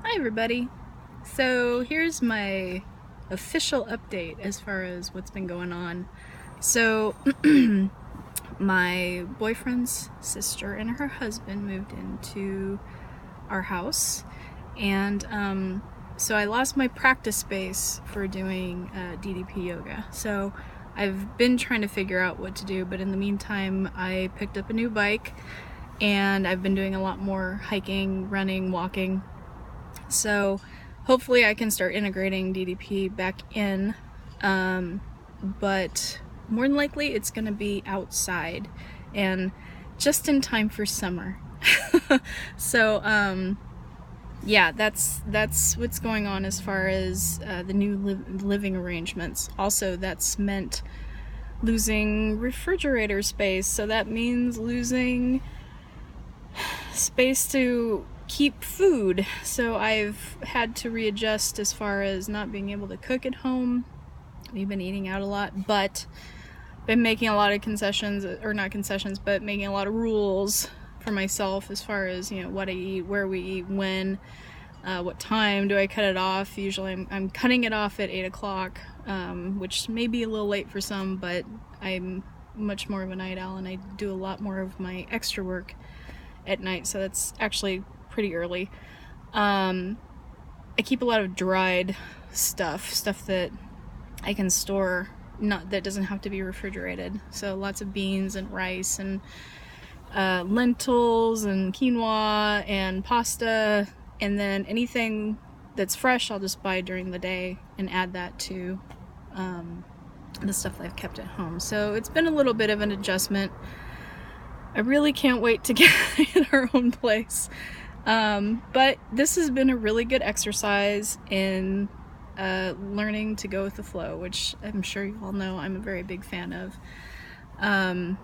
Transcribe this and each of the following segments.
Hi everybody. So here's my official update as far as what's been going on. So my boyfriend's sister and her husband moved into our house, and so I lost my practice space for doing DDP yoga. So I've been trying to figure out what to do, but in the meantime I picked up a new bike and I've been doing a lot more hiking, running, walking. So hopefully I can start integrating DDP back in, but more than likely it's going to be outside and just in time for summer. So yeah, that's what's going on as far as the new living arrangements. Also, that's meant losing refrigerator space, so that means losing space to keep food. So I've had to readjust as far as not being able to cook at home. We've been eating out a lot, but been making a lot of concessions, or not concessions, but making a lot of rules for myself as far as, you know, what I eat, where we eat, when, what time do I cut it off. Usually I'm cutting it off at 8 o'clock, which may be a little late for some, but I'm much more of a night owl and I do a lot more of my extra work at night, so that's actually pretty early. I keep a lot of dried stuff that I can store, that doesn't have to be refrigerated. So lots of beans and rice and lentils and quinoa and pasta, and then anything that's fresh I'll just buy during the day and add that to the stuff that I've kept at home. So it's been a little bit of an adjustment. I really can't wait to get in our own place. But this has been a really good exercise in learning to go with the flow, which I'm sure you all know I'm a very big fan of. I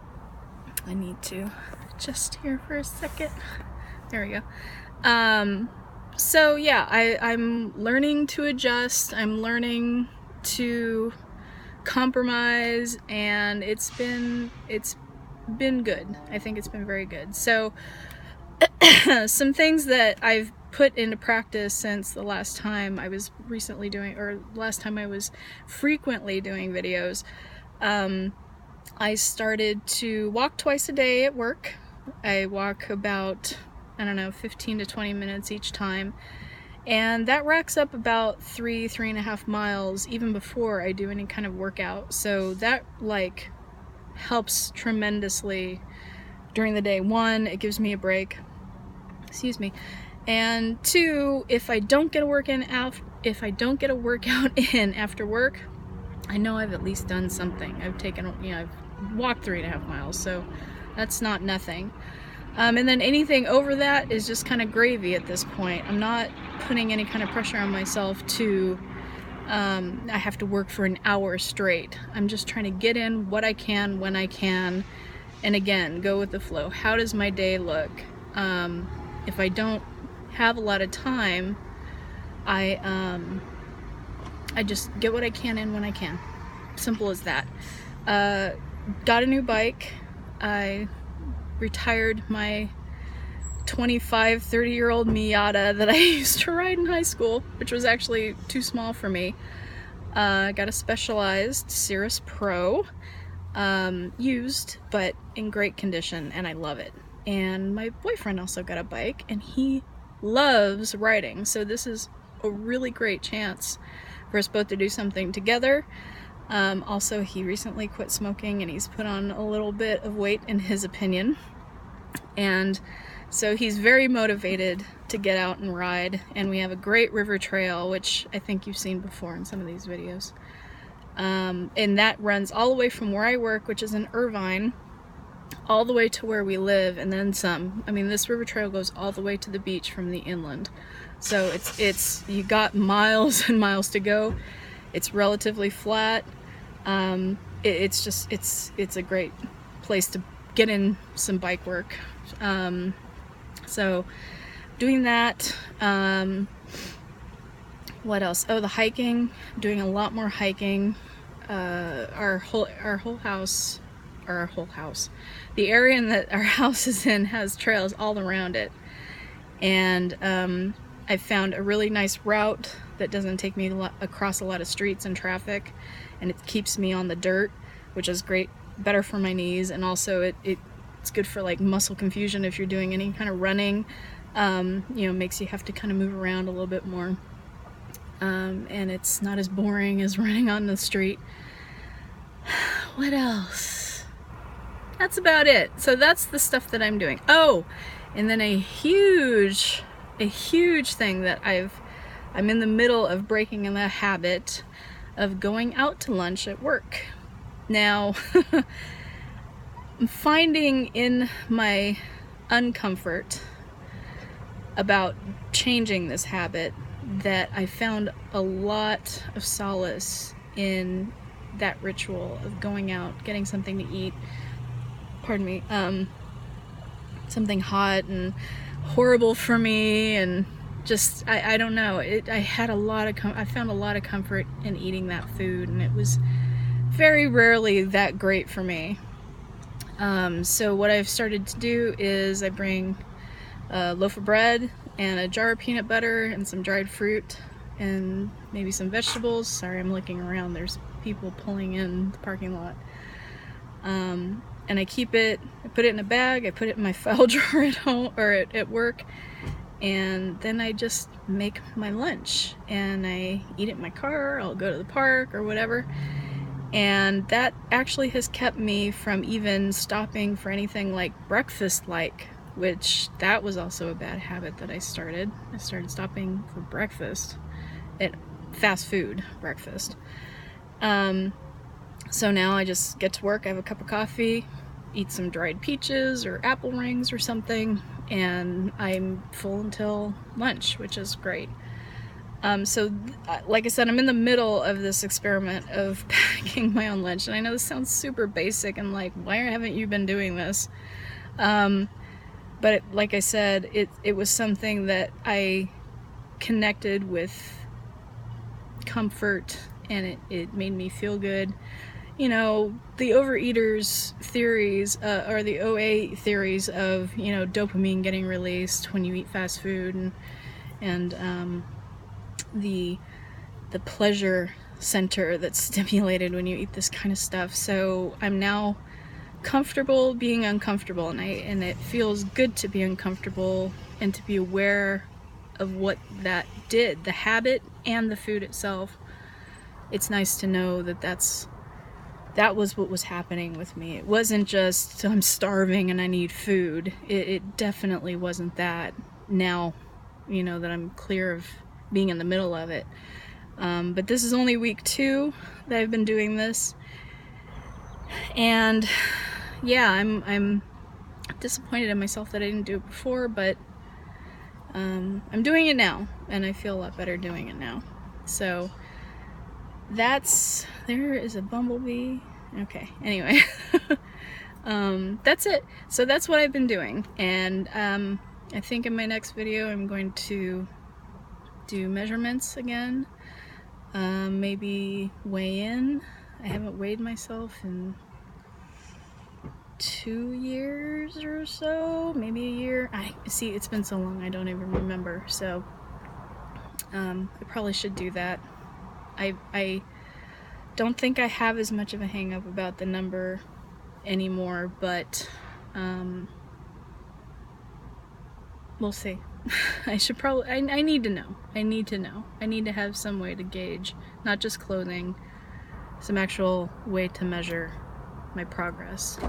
need to adjust here for a second. There we go. So yeah, I'm learning to adjust. I'm learning to compromise, and it's been good. I think it's been very good. So some things that I've put into practice since the last time I was frequently doing videos. I started to walk twice a day at work. I walk about, 15 to 20 minutes each time. And that racks up about 3.5 miles even before I do any kind of workout. So that helps tremendously during the day. One, it gives me a break. Excuse me. And two, if I don't get a workout in after work, I know I've at least done something. I've walked 3.5 miles, so that's not nothing. And then anything over that is just kind of gravy at this point. I'm not putting any kind of pressure on myself to I have to work for an hour straight. I'm just trying to get in what I can when I can, and again, go with the flow. How does my day look? If I don't have a lot of time, I just get what I can in when I can. Simple as that. Got a new bike. I retired my 30-year-old Miata that I used to ride in high school, which was actually too small for me. Got a Specialized Cirrus Pro, used, but in great condition, and I love it. And my boyfriend also got a bike, and he loves riding, so this is a really great chance for us both to do something together. Also, he recently quit smoking, and he's put on a little bit of weight in his opinion, and so he's very motivated to get out and ride. And we have a great river trail, which I think you've seen before in some of these videos, and that runs all the way from where I work, which is in Irvine, all the way to where we live, and then some. I mean, this river trail goes all the way to the beach from the inland, so it's you got miles and miles to go. It's relatively flat. It's a great place to get in some bike work. So doing that. What else? Oh, the hiking. Doing a lot more hiking. Our whole house, the area that our house is in has trails all around it, and I found a really nice route that doesn't take me across a lot of streets and traffic, and it keeps me on the dirt, which is great, better for my knees, and also it's good for like muscle confusion if you're doing any kind of running. You know, makes you have to kind of move around a little bit more, and it's not as boring as running on the street. What else? That's about it. So that's the stuff that I'm doing. Oh, and then a huge thing that I'm in the middle of breaking the habit of going out to lunch at work. Now, I'm finding in my uncomfort about changing this habit that I found a lot of solace in that ritual of going out, getting something to eat, pardon me, something hot and horrible for me, and just, I don't know, I found a lot of comfort in eating that food, and it was very rarely that great for me. So what I've started to do is I bring a loaf of bread and a jar of peanut butter and some dried fruit and maybe some vegetables. Sorry, I'm looking around, there's people pulling in the parking lot. And I keep it, I put it in a bag, I put it in my file drawer at home or at work, and then I just make my lunch and I eat it in my car. I'll go to the park or whatever, and that actually has kept me from even stopping for anything like breakfast, which that was also a bad habit that I started. I started stopping for breakfast at fast food breakfast. So now I just get to work, I have a cup of coffee, eat some dried peaches or apple rings or something, and I'm full until lunch, which is great. So like I said, I'm in the middle of this experiment of packing my own lunch, and I know this sounds super basic and like, why haven't you been doing this? But like I said, it was something that I connected with comfort, and it made me feel good. You know, the overeaters theories, or the OA theories of, you know, dopamine getting released when you eat fast food, and the pleasure center that's stimulated when you eat this kind of stuff. So I'm now comfortable being uncomfortable, and it feels good to be uncomfortable and to be aware of what that did, the habit and the food itself. It's nice to know that that was what was happening with me. It wasn't just I'm starving and I need food. It definitely wasn't that. Now, you know, that I'm clear of being in the middle of it. But this is only week 2 that I've been doing this, and yeah, I'm disappointed in myself that I didn't do it before, but I'm doing it now, and I feel a lot better doing it now. So there is a bumblebee. Okay, anyway. That's it. So that's what I've been doing, and I think in my next video I'm going to do measurements again, maybe weigh in. I haven't weighed myself in 2 years or so, maybe a year. See, it's been so long I don't even remember, so I probably should do that. I don't think I have as much of a hang up about the number anymore, but we'll see. I should probably, I need to know. I need to have some way to gauge, not just clothing, some actual way to measure my progress.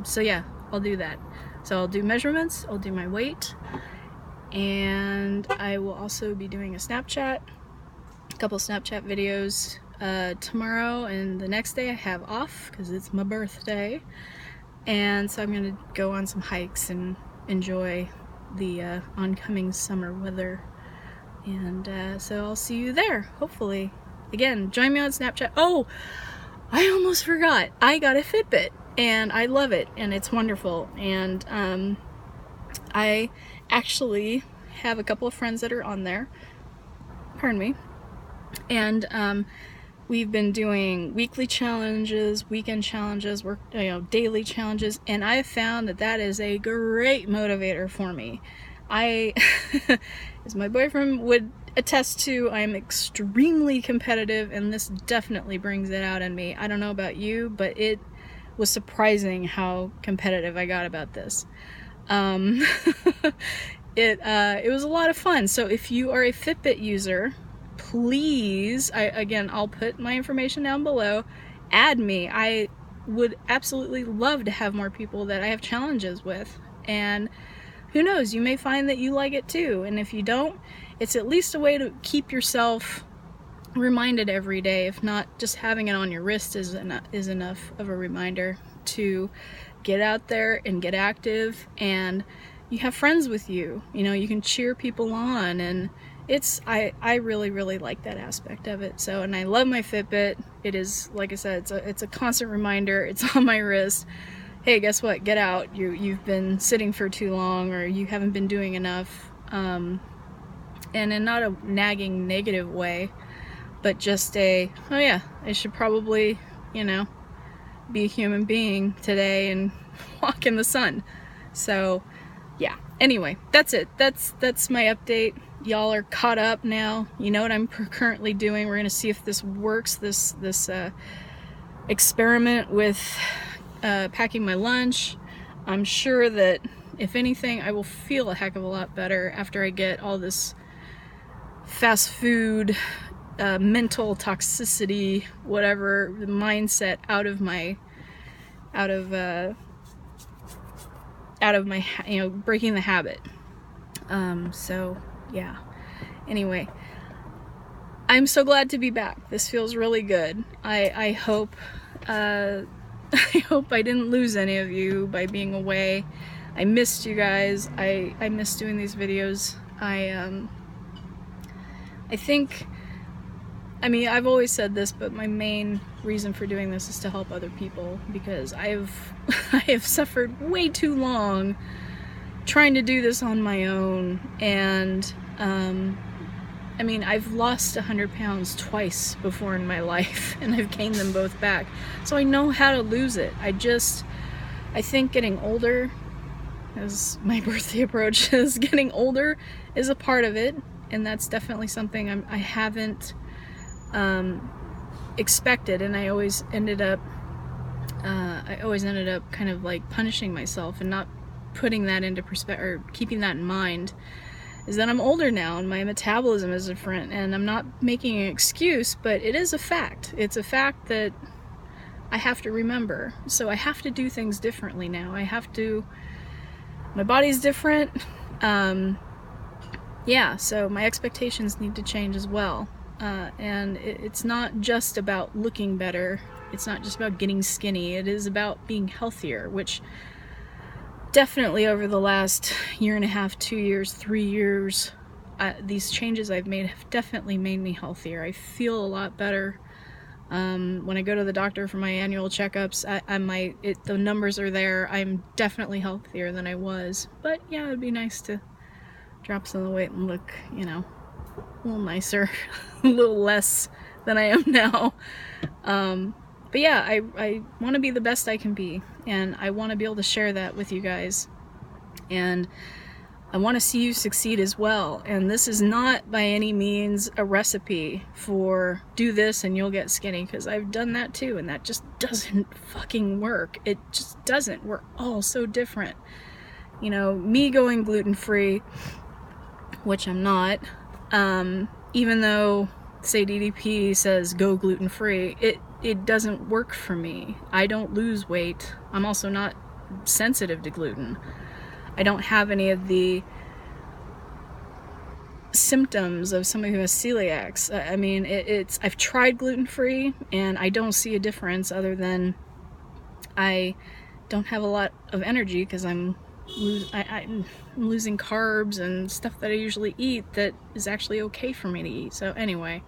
So yeah, I'll do that. So I'll do measurements, I'll do my weight, and I will also be doing a couple Snapchat videos tomorrow, and the next day I have off because it's my birthday, and so I'm gonna go on some hikes and enjoy the oncoming summer weather, and so I'll see you there, hopefully. Again, join me on Snapchat. Oh, I almost forgot, I got a Fitbit, and I love it, and it's wonderful, and I actually have a couple of friends that are on there, pardon me, and we've been doing weekly challenges, weekend challenges, daily challenges, and I have found that is a great motivator for me. I, as my boyfriend would attest to, I'm extremely competitive, and this definitely brings it out in me. I don't know about you, but it was surprising how competitive I got about this. It was a lot of fun. So if you are a Fitbit user, please, again, I'll put my information down below. Add me. I would absolutely love to have more people that I have challenges with. And who knows, you may find that you like it too. And if you don't, it's at least a way to keep yourself reminded every day. If not, just having it on your wrist is enough of a reminder to get out there and get active. And you have friends with you, you know, you can cheer people on, and I really like that aspect of it. So, and I love my Fitbit. It is, like I said, it's a constant reminder. It's on my wrist. Hey, guess what? Get out. You've been sitting for too long, or you haven't been doing enough. And in not a nagging negative way, but just oh yeah, I should probably, you know, be a human being today and walk in the sun. So yeah, anyway, that's it. That's my update. Y'all are caught up now. You know what I'm currently doing. We're gonna see if this works, this experiment with packing my lunch. I'm sure that if anything, I will feel a heck of a lot better after I get all this fast food, mental toxicity, whatever, the mindset out of my, you know, breaking the habit. So yeah, anyway, I'm so glad to be back. This feels really good. I hope I hope I didn't lose any of you by being away. I missed you guys. I miss doing these videos. I think, I mean, I've always said this, but my main reason for doing this is to help other people, because I have suffered way too long trying to do this on my own. And I mean, I've lost 100 pounds twice before in my life, and I've gained them both back, so I know how to lose it. I think getting older, as my birthday approaches, getting older is a part of it, and that's definitely something I haven't expected, and I always ended up kind of like punishing myself and not putting that into perspective, or keeping that in mind, is that I'm older now and my metabolism is different, and I'm not making an excuse, but it is a fact. It's a fact that I have to remember. So I have to do things differently now. My body's different. Yeah, so my expectations need to change as well. And it's not just about looking better. It's not just about getting skinny. It is about being healthier, which definitely over the last year and a half, 2 years, 3 years, these changes I've made have definitely made me healthier. I feel a lot better. When I go to the doctor for my annual checkups, the numbers are there. I'm definitely healthier than I was. But yeah, it'd be nice to drop some of the weight and look, you know, a little nicer, a little less than I am now. But yeah, I want to be the best I can be, and I want to be able to share that with you guys, and I want to see you succeed as well. And this is not by any means a recipe for do this and you'll get skinny, because I've done that too, and that just doesn't fucking work. It just doesn't. We're all so different. You know, me going gluten-free, which I'm not, even though, say, DDP says go gluten-free, it doesn't work for me. I don't lose weight. I'm also not sensitive to gluten. I don't have any of the symptoms of somebody who has celiacs. I mean, I've tried gluten-free, and I don't see a difference other than I don't have a lot of energy because I'm losing carbs and stuff that I usually eat that is actually okay for me to eat. So anyway,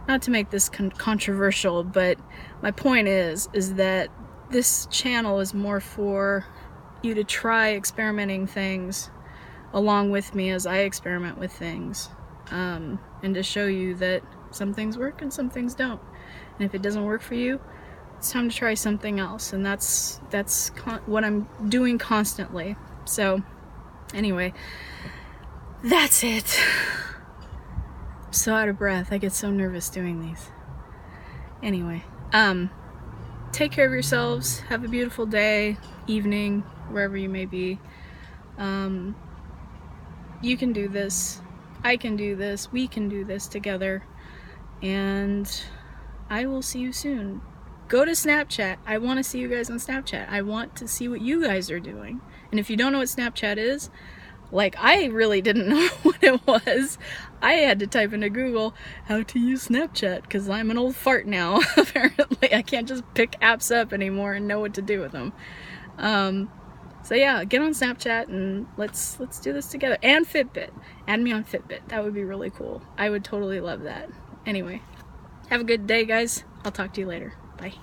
not to make this controversial, but my point is that this channel is more for you to try experimenting things along with me as I experiment with things, and to show you that some things work and some things don't. And if it doesn't work for you, it's time to try something else. And that's what I'm doing constantly. So anyway, that's it. I'm so out of breath. I get so nervous doing these. Anyway, take care of yourselves. Have a beautiful day, evening, wherever you may be. You can do this. I can do this. We can do this together. And I will see you soon. Go to Snapchat. I want to see you guys on Snapchat. I want to see what you guys are doing. And if you don't know what Snapchat is, like, I really didn't know what it was. I had to type into Google how to use Snapchat because I'm an old fart now. Apparently, I can't just pick apps up anymore and know what to do with them. So yeah, get on Snapchat and let's do this together. And Fitbit. Add me on Fitbit. That would be really cool. I would totally love that. Anyway, have a good day, guys. I'll talk to you later. Bye.